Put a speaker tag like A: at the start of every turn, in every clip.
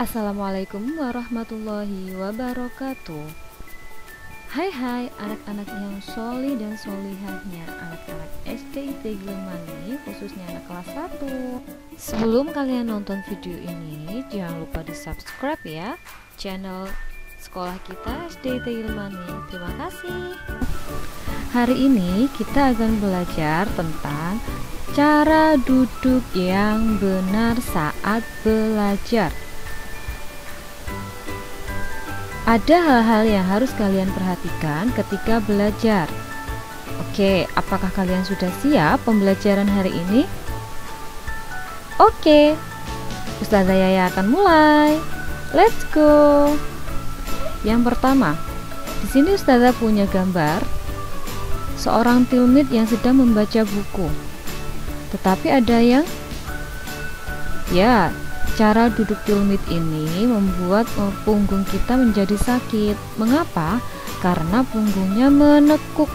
A: Assalamualaikum warahmatullahi wabarakatuh. Hai anak-anak yang soli dan solihahnya, anak-anak SD Gilmani, khususnya anak kelas 1. Sebelum kalian nonton video ini, jangan lupa di subscribe ya channel sekolah kita SD Gilmani. Terima kasih. Hari ini kita akan belajar tentang cara duduk yang benar saat belajar. Ada hal-hal yang harus kalian perhatikan ketika belajar. Oke, apakah kalian sudah siap pembelajaran hari ini? Oke, Ustazah Yaya akan mulai. Let's go. Yang pertama, di sini Ustazah punya gambar seorang tilmid yang sedang membaca buku. Tetapi ada yang cara duduk tilmid ini membuat punggung kita menjadi sakit. Mengapa? Karena punggungnya menekuk.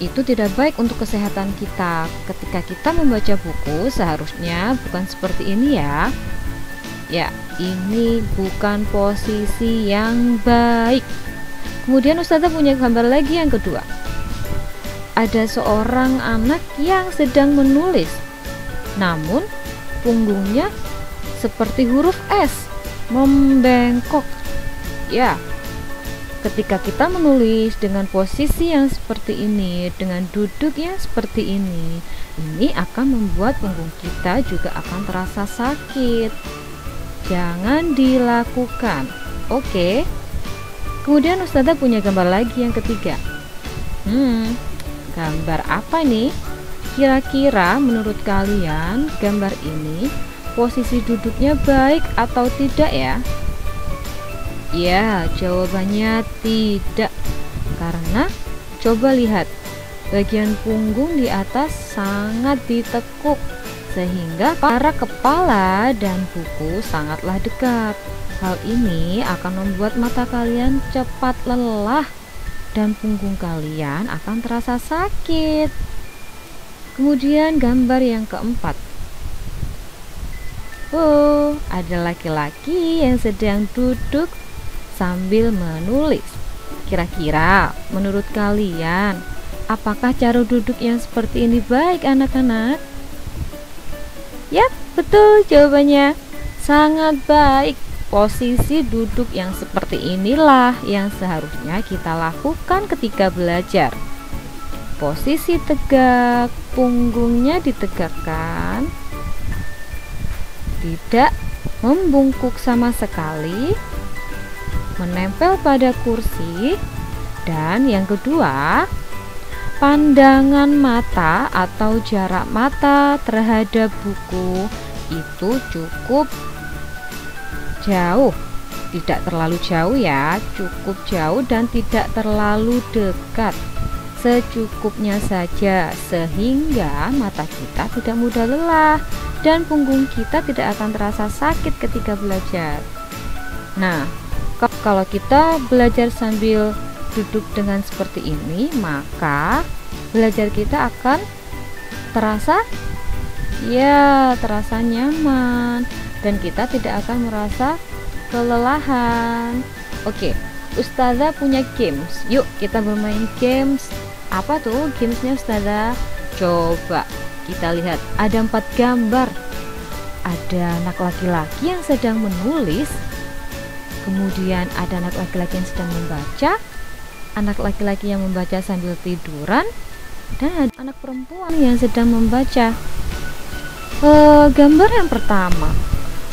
A: Itu tidak baik untuk kesehatan kita. Ketika kita membaca buku, seharusnya bukan seperti ini ya. Ya, ini bukan posisi yang baik. Kemudian Ustazah punya gambar lagi yang kedua. Ada seorang anak yang sedang menulis, namun punggungnya seperti huruf S, membengkok. Ya, ketika kita menulis dengan posisi yang seperti ini, dengan duduk yang seperti ini akan membuat punggung kita juga akan terasa sakit. Jangan dilakukan. Oke. Kemudian Ustazah punya gambar lagi yang ketiga. Gambar apa nih? Kira-kira menurut kalian gambar ini posisi duduknya baik atau tidak ya? Ya, jawabannya tidak. Karena coba lihat, bagian punggung di atas sangat ditekuk sehingga antara kepala dan buku sangatlah dekat. Hal ini akan membuat mata kalian cepat lelah dan punggung kalian akan terasa sakit. Kemudian gambar yang keempat. Ada laki-laki yang sedang duduk sambil menulis. Kira-kira menurut kalian, apakah cara duduk yang seperti ini baik anak-anak? Yap, betul jawabannya. Sangat baik. Posisi duduk yang seperti inilah yang seharusnya kita lakukan ketika belajar. Posisi tegak, punggungnya ditegakkan, tidak membungkuk sama sekali, menempel pada kursi, dan yang kedua, pandangan mata atau jarak mata terhadap buku itu cukup jauh. Tidak terlalu jauh ya, cukup jauh dan tidak terlalu dekat. Secukupnya saja sehingga mata kita tidak mudah lelah dan punggung kita tidak akan terasa sakit ketika belajar. Nah, kalau kita belajar sambil duduk dengan seperti ini, maka belajar kita akan terasa nyaman dan kita tidak akan merasa kelelahan. Oke, Ustazah punya games. Yuk kita bermain games. Apa tuh gamesnya Ustazah? Coba kita lihat. Ada 4 gambar. Ada anak laki-laki yang sedang menulis, kemudian ada anak laki-laki yang sedang membaca, anak laki-laki yang membaca sambil tiduran, dan ada anak perempuan yang sedang membaca. Gambar yang pertama,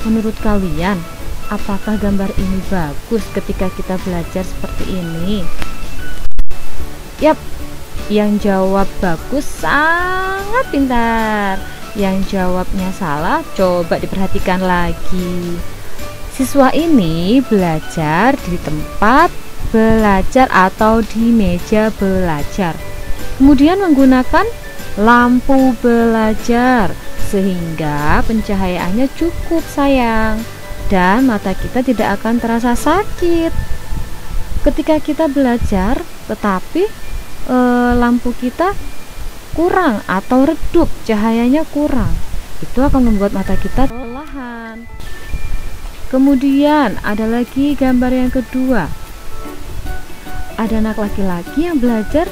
A: menurut kalian apakah gambar ini bagus ketika kita belajar seperti ini? Yap, yang jawab bagus sangat pintar. Yang jawabnya salah, coba diperhatikan lagi. Siswa ini belajar di tempat belajar atau di meja belajar, kemudian menggunakan lampu belajar sehingga pencahayaannya cukup sayang dan mata kita tidak akan terasa sakit ketika kita belajar. Tetapi lampu kita kurang atau redup, cahayanya kurang, itu akan membuat mata kita kelelahan. Kemudian ada lagi gambar yang kedua. Ada anak laki-laki yang belajar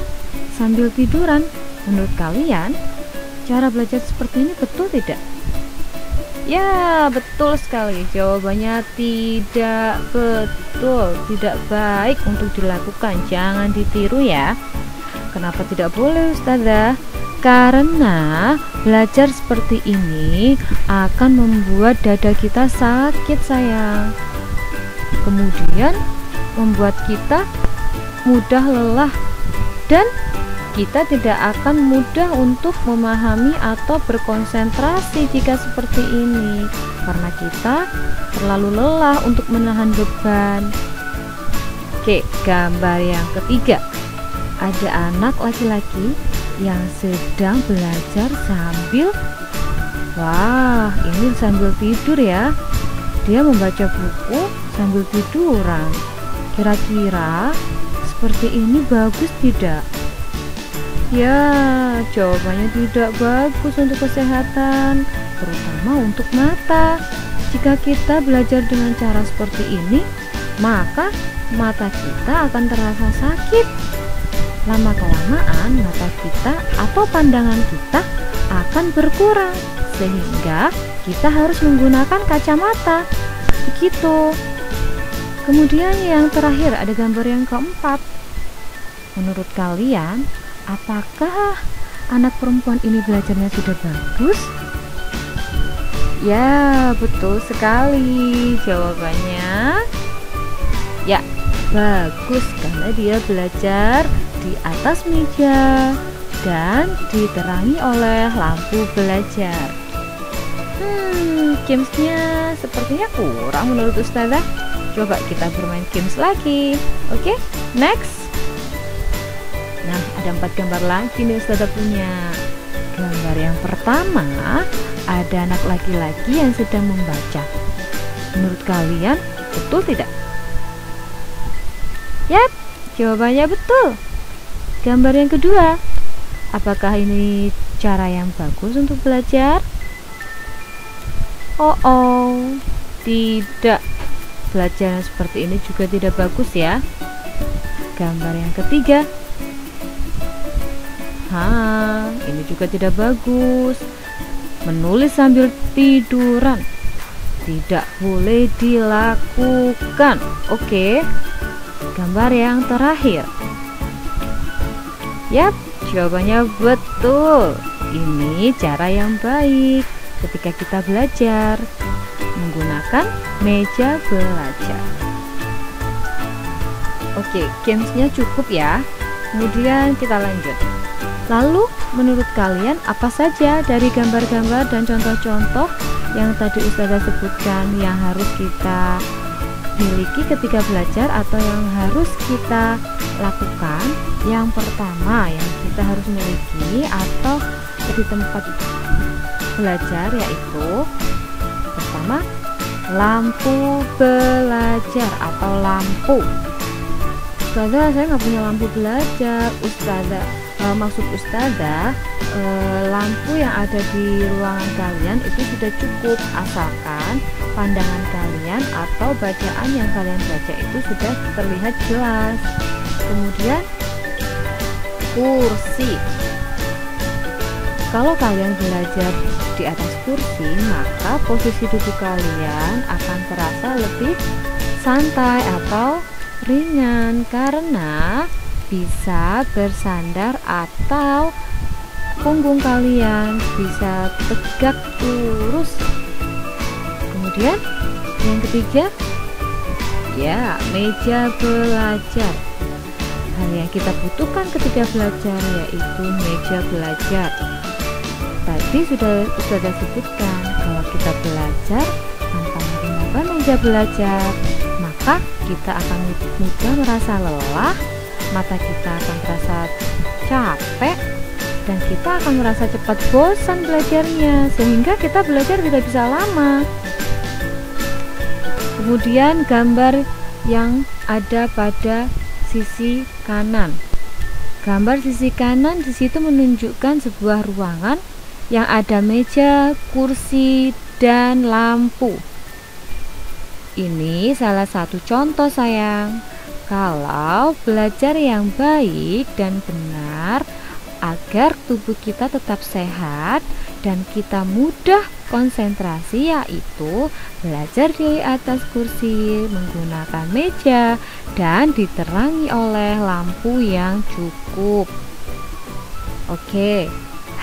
A: sambil tiduran. Menurut kalian, cara belajar seperti ini betul tidak? Ya, betul sekali. Jawabannya tidak betul, tidak baik untuk dilakukan. Jangan ditiru ya. Kenapa tidak boleh, Ustazah? Karena belajar seperti ini akan membuat dada kita sakit, sayang. Kemudian membuat kita mudah lelah dan kita tidak akan mudah untuk memahami atau berkonsentrasi jika seperti ini karena kita terlalu lelah untuk menahan beban. Oke, gambar yang ketiga. Ada anak laki-laki yang sedang belajar sambil ini sambil tidur ya. Dia membaca buku sambil tiduran. Kira-kira seperti ini bagus tidak? Ya, jawabannya tidak bagus untuk kesehatan, terutama untuk mata. Jika kita belajar dengan cara seperti ini, maka mata kita akan terasa sakit. Lama-kelamaan mata kita atau pandangan kita akan berkurang, sehingga kita harus menggunakan kacamata. Begitu. Kemudian yang terakhir ada gambar yang keempat. Menurut kalian, apakah anak perempuan ini belajarnya sudah bagus? Ya, betul sekali. Jawabannya ya, bagus karena dia belajar di atas meja dan diterangi oleh lampu belajar. Gamesnya sepertinya kurang menurut Ustazah. Coba kita bermain games lagi. Oke, next. Nah, ada 4 gambar lagi nih Ustazah punya. Gambar yang pertama, ada anak laki-laki yang sedang membaca. Menurut kalian, betul tidak? Yap, jawabannya betul. Gambar yang kedua, apakah ini cara yang bagus untuk belajar? Tidak. Belajar seperti ini juga tidak bagus ya. Gambar yang ketiga, ini juga tidak bagus. Menulis sambil tiduran tidak boleh dilakukan. Oke. Gambar yang terakhir. Yap, jawabannya betul. Ini cara yang baik ketika kita belajar menggunakan meja belajar. Oke, gamesnya cukup ya. Kemudian kita lanjut. Lalu menurut kalian apa saja dari gambar-gambar dan contoh-contoh yang tadi Ustazah sebutkan yang harus kita miliki ketika belajar atau yang harus kita lakukan? Yang pertama yang kita harus miliki atau di tempat belajar yaitu pertama, lampu belajar atau lampu. Ustazah, saya nggak punya lampu belajar. Maksud Ustazah, lampu yang ada di ruangan kalian itu sudah cukup asalkan pandangan kalian atau bacaan yang kalian baca itu sudah terlihat jelas. Kemudian kursi. Kalau kalian belajar di atas kursi, maka posisi duduk kalian akan terasa lebih santai atau ringan karena bisa bersandar atau punggung kalian bisa tegak lurus. Kemudian yang ketiga, ya, meja belajar. Hal yang kita butuhkan ketika belajar yaitu meja belajar. Tadi sudah sebutkan kalau kita belajar tanpa menggunakan meja belajar, maka kita akan mudah merasa lelah, mata kita akan terasa capek, dan kita akan merasa cepat bosan belajarnya, sehingga kita belajar tidak bisa lama. Kemudian gambar yang ada pada sisi kanan. Gambar sisi kanan di situ menunjukkan sebuah ruangan yang ada meja, kursi, dan lampu. Ini salah satu contoh sayang. Kalau belajar yang baik dan benar agar tubuh kita tetap sehat dan kita mudah konsentrasi, yaitu belajar di atas kursi menggunakan meja dan diterangi oleh lampu yang cukup. Oke,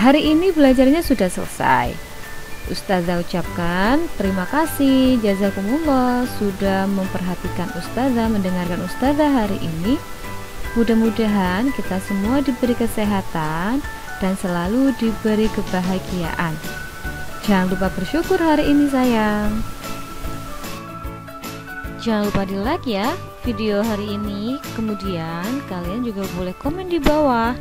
A: hari ini belajarnya sudah selesai. Ustazah ucapkan terima kasih, jazakumullah sudah memperhatikan ustazah, mendengarkan ustazah hari ini. Mudah-mudahan kita semua diberi kesehatan dan selalu diberi kebahagiaan. Jangan lupa bersyukur hari ini sayang. Jangan lupa di like ya video hari ini. Kemudian kalian juga boleh komen di bawah.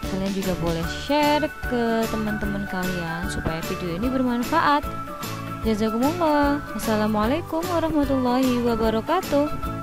A: Kalian juga boleh share ke teman-teman kalian supaya video ini bermanfaat. Jazakumullah. Wassalamualaikum warahmatullahi wabarakatuh.